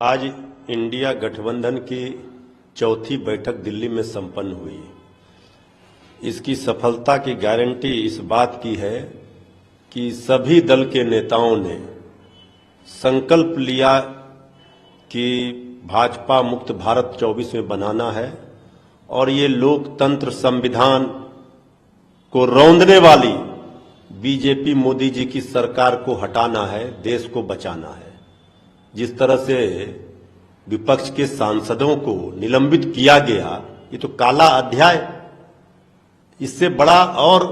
आज इंडिया गठबंधन की चौथी बैठक दिल्ली में संपन्न हुई। इसकी सफलता की गारंटी इस बात की है कि सभी दल के नेताओं ने संकल्प लिया कि भाजपा मुक्त भारत 24 में बनाना है और ये लोकतंत्र संविधान को रौंदने वाली बीजेपी मोदी जी की सरकार को हटाना है, देश को बचाना है। जिस तरह से विपक्ष के सांसदों को निलंबित किया गया, ये तो काला अध्याय, इससे बड़ा और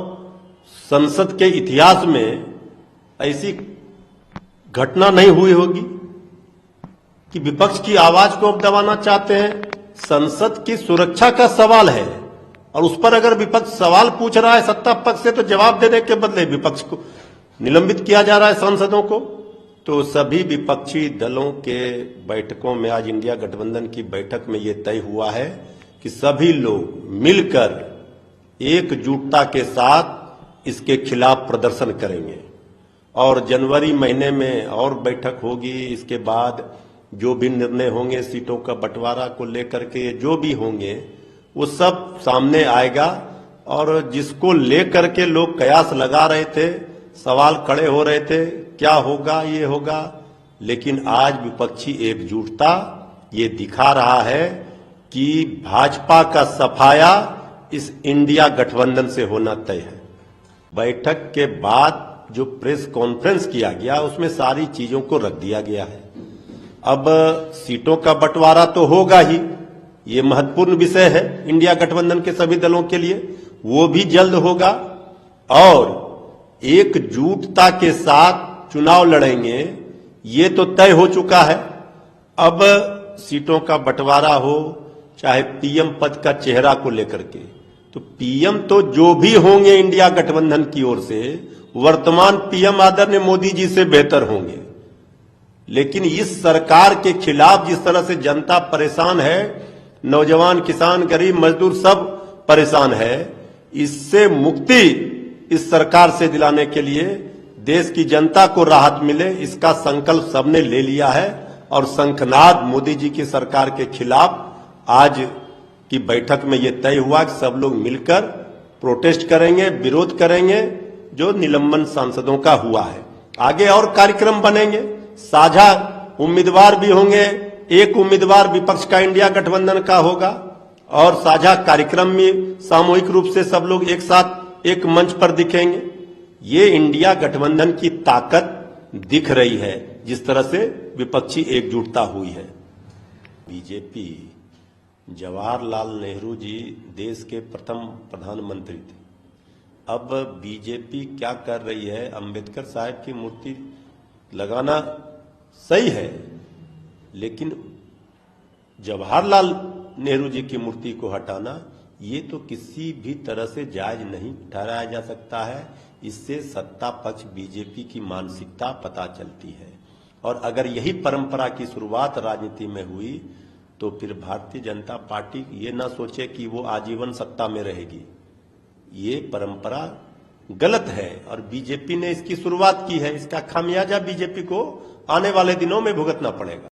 संसद के इतिहास में ऐसी घटना नहीं हुई होगी कि विपक्ष की आवाज को अब दबाना चाहते हैं। संसद की सुरक्षा का सवाल है और उस पर अगर विपक्ष सवाल पूछ रहा है सत्ता पक्ष से, तो जवाब देने के बदले विपक्ष को निलंबित किया जा रहा है, सांसदों को। तो सभी विपक्षी दलों के बैठकों में, आज इंडिया गठबंधन की बैठक में यह तय हुआ है कि सभी लोग मिलकर एकजुटता के साथ इसके खिलाफ प्रदर्शन करेंगे और जनवरी महीने में और बैठक होगी। इसके बाद जो भी निर्णय होंगे सीटों का बंटवारा को लेकर के, जो भी होंगे वो सब सामने आएगा। और जिसको लेकर के लोग कयास लगा रहे थे, सवाल खड़े हो रहे थे, क्या होगा, ये होगा, लेकिन आज विपक्षी एकजुटता ये दिखा रहा है कि भाजपा का सफाया इस इंडिया गठबंधन से होना तय है। बैठक के बाद जो प्रेस कॉन्फ्रेंस किया गया उसमें सारी चीजों को रख दिया गया है। अब सीटों का बंटवारा तो होगा ही, ये महत्वपूर्ण विषय है इंडिया गठबंधन के सभी दलों के लिए, वो भी जल्द होगा। और एकजुटता के साथ चुनाव लड़ेंगे, ये तो तय हो चुका है। अब सीटों का बंटवारा हो, चाहे पीएम पद का चेहरा को लेकर के, तो पीएम तो जो भी होंगे इंडिया गठबंधन की ओर से, वर्तमान पीएम आदरणीय मोदी जी से बेहतर होंगे। लेकिन इस सरकार के खिलाफ जिस तरह से जनता परेशान है, नौजवान, किसान, गरीब, मजदूर सब परेशान है, इससे मुक्ति इस सरकार से दिलाने के लिए देश की जनता को राहत मिले, इसका संकल्प सबने ले लिया है। और शंखनाद मोदी जी की सरकार के खिलाफ आज की बैठक में यह तय हुआ कि सब लोग मिलकर प्रोटेस्ट करेंगे, विरोध करेंगे जो निलंबन सांसदों का हुआ है। आगे और कार्यक्रम बनेंगे, साझा उम्मीदवार भी होंगे, एक उम्मीदवार विपक्ष का इंडिया गठबंधन का होगा और साझा कार्यक्रम में सामूहिक रूप से सब लोग एक साथ एक मंच पर दिखेंगे। ये इंडिया गठबंधन की ताकत दिख रही है, जिस तरह से विपक्षी एकजुटता हुई है। बीजेपी, जवाहरलाल नेहरू जी देश के प्रथम प्रधानमंत्री थे। अब बीजेपी क्या कर रही है, अंबेडकर साहब की मूर्ति लगाना सही है, लेकिन जवाहरलाल नेहरू जी की मूर्ति को हटाना ये तो किसी भी तरह से जायज नहीं ठहराया जा सकता है। इससे सत्ता पक्ष बीजेपी की मानसिकता पता चलती है। और अगर यही परंपरा की शुरुआत राजनीति में हुई तो फिर भारतीय जनता पार्टी ये ना सोचे कि वो आजीवन सत्ता में रहेगी। ये परंपरा गलत है और बीजेपी ने इसकी शुरुआत की है। इसका खामियाजा बीजेपी को आने वाले दिनों में भुगतना पड़ेगा।